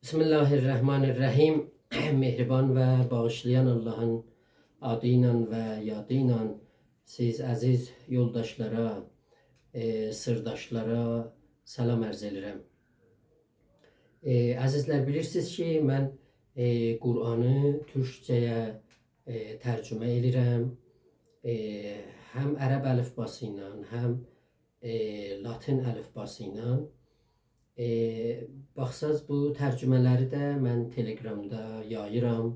Bismillahirrahmanirrahim. Mehriban ve bağışlayan Allah'ın adıyla ve yadıyla siz aziz yoldaşlara, sırdaşlara salam arz edirəm. Əzizlər, bilirsiniz ki, mən Qur'anı türkçəyə tərcümə edirəm. Həm ərəb əlifbası ilə, həm latin əlifbası ilə. Baxsaz bu tərcümələri də mən Telegramda yayıram.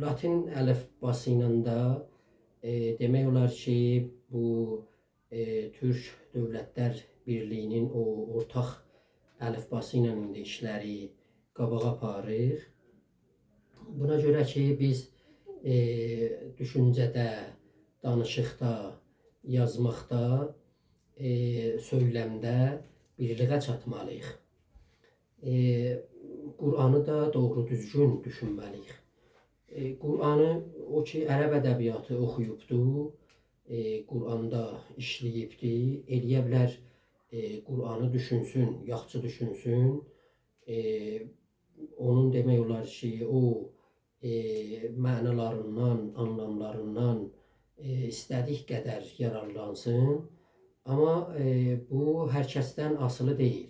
Latin əlifbası ilə də demək olar ki, bu Türk Dövlətlər Birliyinin o ortaq əlifbası ilə indi işləri qabağa aparır. Buna görə ki, biz düşüncədə, danışıqda, yazmaqda, söyləmdə birliğə çatmalıyıq. Qur'anı da doğru düzgün düşünməliyik. Qur'anı o ki, ərəb ədəbiyyatı oxuyubdu, Qur'anda işləyibdi, eləyə bilər Qur'anı düşünsün, yaxşı düşünsün. Onun demək olar ki, o mənalarından, anlamlarından istədik qədər yararlansın. Amma bu hər kəsdən asılı deyil.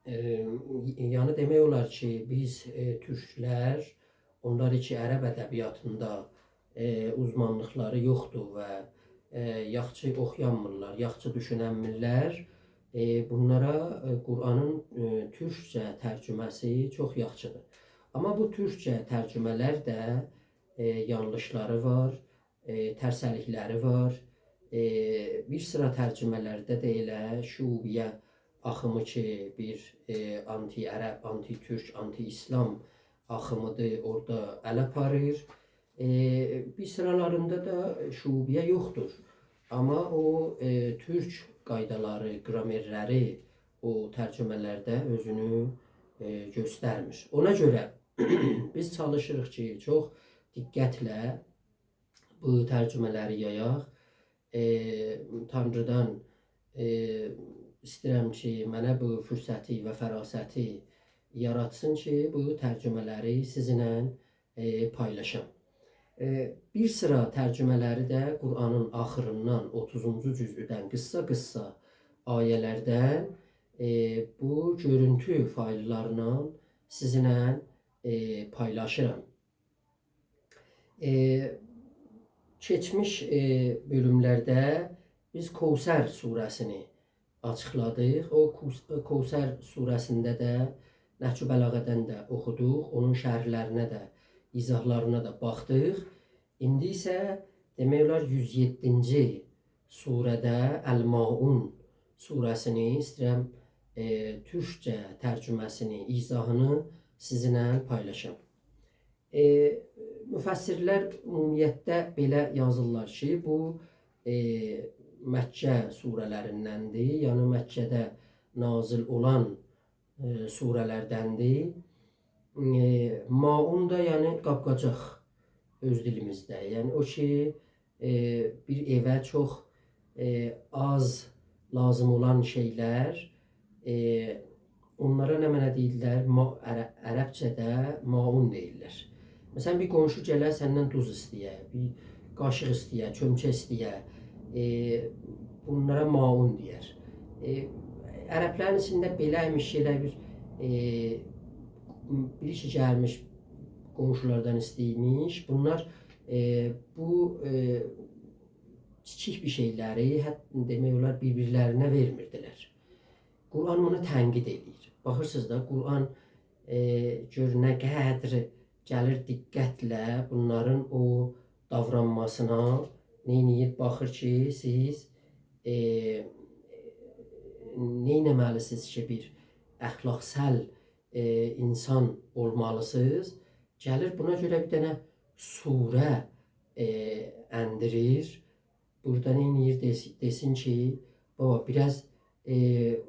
Yəni demək olar ki, biz türklər, onlar ki, ərəb ədəbiyyatında uzmanlıqları yoxdur və yaxşı oxuyanmırlar, yaxşı düşünənmirlər. Bunlara Qur'anın türkcə tərcüməsi çox yaxşıdır. Amma bu türkcə tərcümələr də yanlışları var, tərsəlikləri var. Bir sıra tərcümələrdə də elə şubiyyə axımı ki, bir anti-ərəb, anti-türk, anti-İslam axımıdır, orada əl aparır. Bir sıralarında da şubiyyə yoxdur. Amma o türk qaydaları, qramerləri o tərcümələrdə özünü göstərmir. Ona görə biz çalışırıq ki, çox diqqətlə bu tərcümələri yayaq. Tanrıdan istəyirəm ki, mənə bu fürsəti və fərasəti yaratsın ki, bu tərcümələri sizinlə paylaşam. Bir sıra tərcümələri də Qur'anın axırından 30-cu cüzüdən qıssa-qıssa ayələrdən bu görüntü fayllarla sizinlə paylaşıram. Keçmiş bölümlərdə biz Kəvsər surəsini açıqladıq. O Kəvsər surəsində də Nəhcü Bələğədən də oxuduq. Onun şərhlərinə də, izahlarına da baxdıq. İndi isə demək olar 107-ci surədə Əl-Maun surəsini istəyirəm türkcə tərcüməsini, izahını sizinlə paylaşam. Müfəssirlər ümumiyyətlə belə yazırlar ki, bu Məkkə surələrindəndir, yəni Məkkədə nazil olan surələrdəndir. Maun da yəni qapqacaq öz dilimizdə. Yəni o ki, bir evə çox az lazım olan şeylər, onlara nə mənə deyirlər? Ərəbcədə maun deyirlər. Məsələn, bir qonşu gələ səndən duz istəyə, bir qaşıq istəyə, çömçə istəyə, bunlara maun deyər. Ərəblərin içində beləymiş elə bir işi gəlmiş qonşulardan istəyirmiş. Bunlar bu kiçik bir şeyləri demək olar bir-birlərinə vermirdilər. Qur'an bunu tənqid edir. Baxırsınız da, Qur'an gör nə qədri gəlir diqqətlə bunların o davranmasına, neyniyir, baxır ki, siz neynəməlisiniz ki, bir əxlaqsəl insan olmalısınız. Gəlir buna görə bir dənə surə əndirir. Burada neyniyir, desin ki, baba, biraz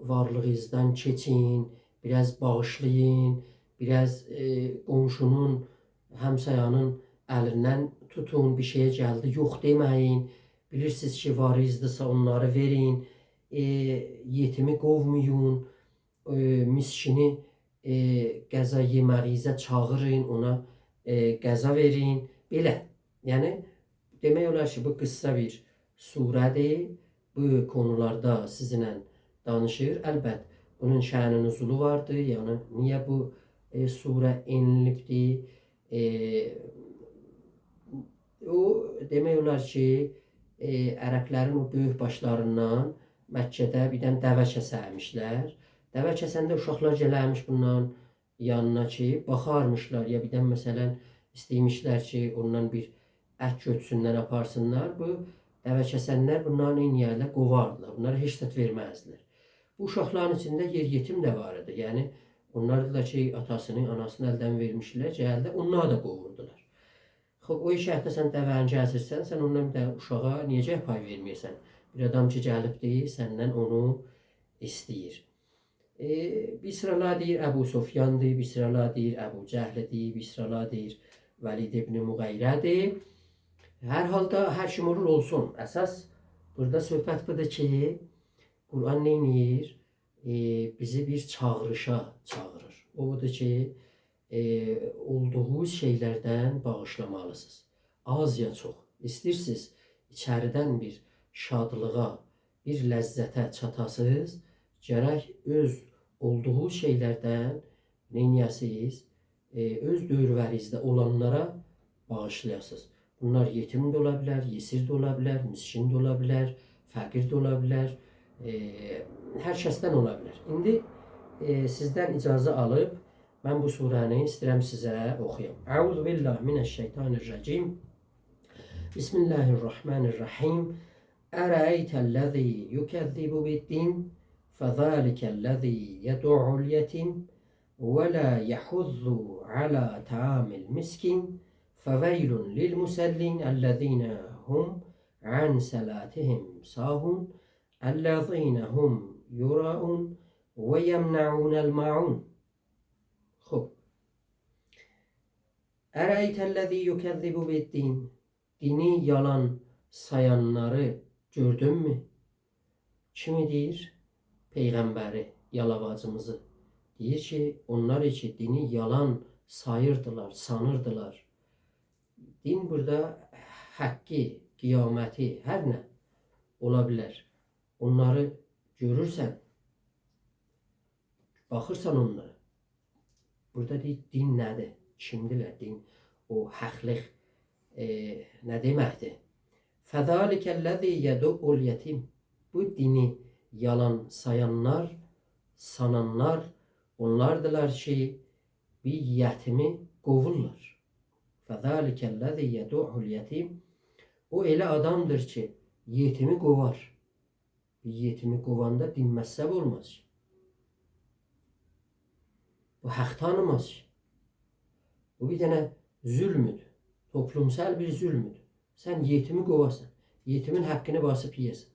varlığınızdan keçin, biraz bağışlayın, biraz qonşunun, həmsayanın əlindən tutun, bir şeyə gəldi, yox deməyin. Bilirsiniz ki, varınızdırsa onları verin, yetimi qovmayın. miskini qəza yeməyinizə çağırın, ona qəza verin. Belə. Yəni demək olar ki, bu qısa bir surədir. Bu konularda sizinlə danışır. Əlbət bunun şəni nüzulu vardır. Yəni niyə bu surə enilibdir? O demək olar ki, ərəblərin o böyük başlarından Məkkədə bir dənə dəvə kəsərmişlər. Dəvə kəsəndə uşaqlar gələrmiş bundan yanına ki, baxarmışlar ya bir dənə məsələn istəymişlər ki, ondan bir ət götürsünlər, aparsınlar. Bu dəvə kəsənlər bunların eyni yerlə qovardılar. Bunlara heç zət verməzdilər. Bu uşaqların içində yer yetim də var idi. Yəni onlar da ki, atasını, anasını əldən vermişlər, gəldi, onlar da qovurdular. O işəhdə sən dəvəni gəzirsən, sən ondan bir dənə uşağa necə pay verməyəsən? Bir adam ki, gəlibdir, səndən onu istəyir. Bir sıralar deyir Əbu Sufyandır, bir sıralar deyir Əbu Cəhlidir, bir sıralar deyir Vəlid ibn Müğeyrədir. Hər halda hər kim olur olsun. Əsas burada söhbət budur ki, Quran neynir? Bizi bir çağırışa çağırır. O budur ki, olduğunuz şeylərdən bağışlamalısınız. Az ya çox. İstəyirsiniz içəridən bir şadlığa, bir ləzzətə çatasınız, gərək öz olduğu şeylərdən neyniyəsiniz? Öz dövrərinizdə olanlara bağışlayasınız. Bunlar yetim də ola bilər, yesir də ola bilər, miskin də ola bilər, fəqir də ola bilər, hər kəsdən ola bilər. İndi sizdən icazə alıb, mən bu surəni istəyirəm sizə oxuyam. Əuzu billahi minəşşeytanirracim. Bismillahirrahmanirrahim. Ərəytəl-ləzi yukəzzibu bid-din fəzəlikəl-ləzi yəd'u'ul yetim və lə yəhuzzu alə ta'amil miskin fəveylun lil-musəllin əl-ləzīnə hum an salatihim sahun əl-ləzīnə hum yura'un və yemna'unəl-ma'un. Xoş. Ərəytəl-ləzi yukəzzibu bid-din. Dini yalan sayanları gördünmü? Kimi deyir? Peyğəmbəri, yalavacımızı. Deyir ki, onlar ki, dini yalan sayırdılar, sanırdılar. Din burada haqqı, qiyaməti, hər nə ola bilər. Onları görürsən, baxırsan onlara. Burada deyir, din nədir? Kimdilər din? O haqlıq nə deməkdir? Fəzəlikəl-ləzi yəd'u'l yetim. Bu dini yalan sayanlar, sananlar, onlardılar ki, bir yetimi qovurlar. Fəzəlikəl-ləzi yəd'u'l yetim. O elə adamdır ki, yetimi qovar. Bir yetimi qovanda din məzhəb olmaz ki. Bu haqq tanımaz ki. Bu bir dənə zülmüdür. Toplumsal bir zülmüdür. Sən yetimi qovasan. Yetimin haqqını basıb yeyəsən.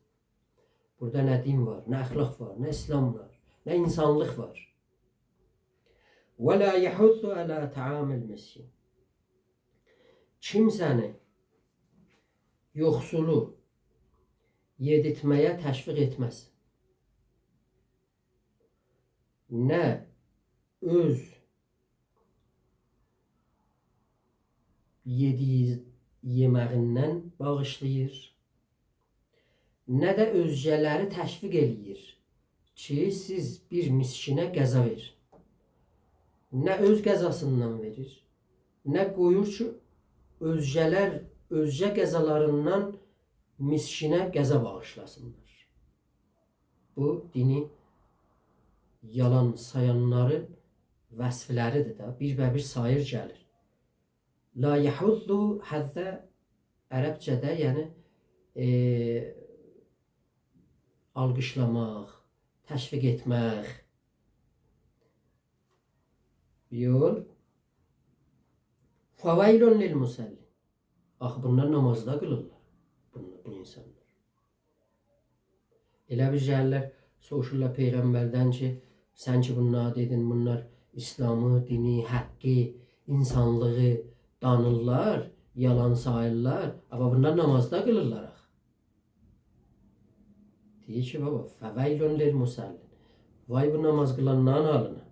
Burada nə din var, nə əxlaq var, nə İslam var, nə insanlıq var. Və lə yəhuzzu alə ta'amil miskin. Kimsəni yoxsulu yedirtməyə təşviq etməz. Nə öz yediyi yeməğindən bağışlayır, nə də özgələri təşviq eləyir ki, siz bir miskinə qəza verin. Nə öz qəzasından verir, nə qoyur ki, özgələr özgə qəzalarından miskinə qəza bağışlasınlar. Bu dini yalan sayanların vəsfləridir da, bir sayır gəlir. La yəhuzzu həzzə ərəbcədə, yəni alqışlamaq, təşviq etmək. Yol. Fəveylun lil-musəllin. Axı bunlar namazda qılırlar. Bu insanlar. Elə bir gəlirlər, soruşurlar Peyğəmbərdən ki, sən ki bunlar dedin, bunlar İslamı, dini, haqqı, insanlığı danırlar, yalan sayırlar. Amma bunlar namazda qılırlar axı. Deyir ki, baba, fəveylun lil-musəllin. Vay bu namaz kılanların halına.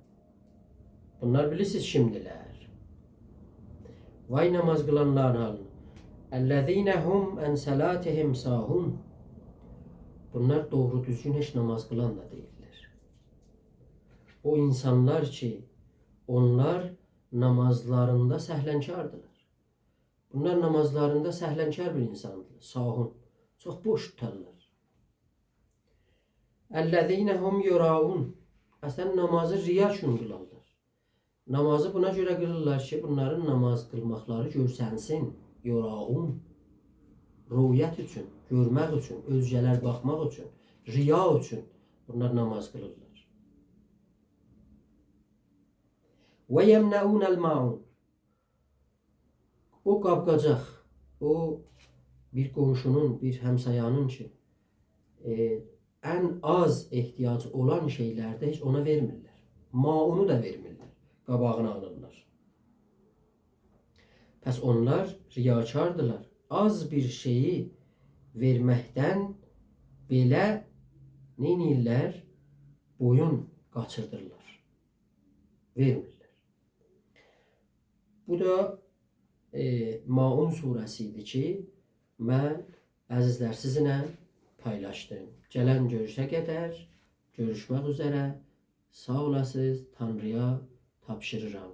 Bunlar bilirsiniz şimdiler. Vay namaz kılanların halına. اَلَّذ۪ينَ هُمْ اَنْ سَلَاتِهِمْ سَاهُونَ. Bunlar doğru düzgün hiç namaz kılan da değiller. O insanlar ki onlar namazlarında səhlənkardırlar. Bunlar namazlarında səhlənkar bir insandır. Sahun. Çox boş tutarlar. اَلَّذ۪ينَ هُمْ يُرَاءُونَ. Əslən namazı riya üçün qılarlar. Namazı buna görə qılırlar ki, bunların namaz qılmaqları görsənsin. Yuraun. Ruhiyyət üçün, görmək üçün, özgələr baxmaq üçün, riya üçün bunlar namaz qılırlar. Və yemnəunəl maun. O qapqacaq, o bir qonşunun, bir həmsayanın ki, ən az ehtiyacı olan şeylərdə heç ona vermirlər. Maunu da vermirlər. Qabağını alırlar. Pəs onlar riyakardırlar. Az bir şeyi verməkdən belə neynirlər? Boyun qaçırdırlar. Vermirlər. Bu da Maun surəsidir ki, mən əzizlər sizinlə paylaşdım. Gələn görüşə qədər görüşmək üzərə sağ olasınız. Tanrıya tapşırıram.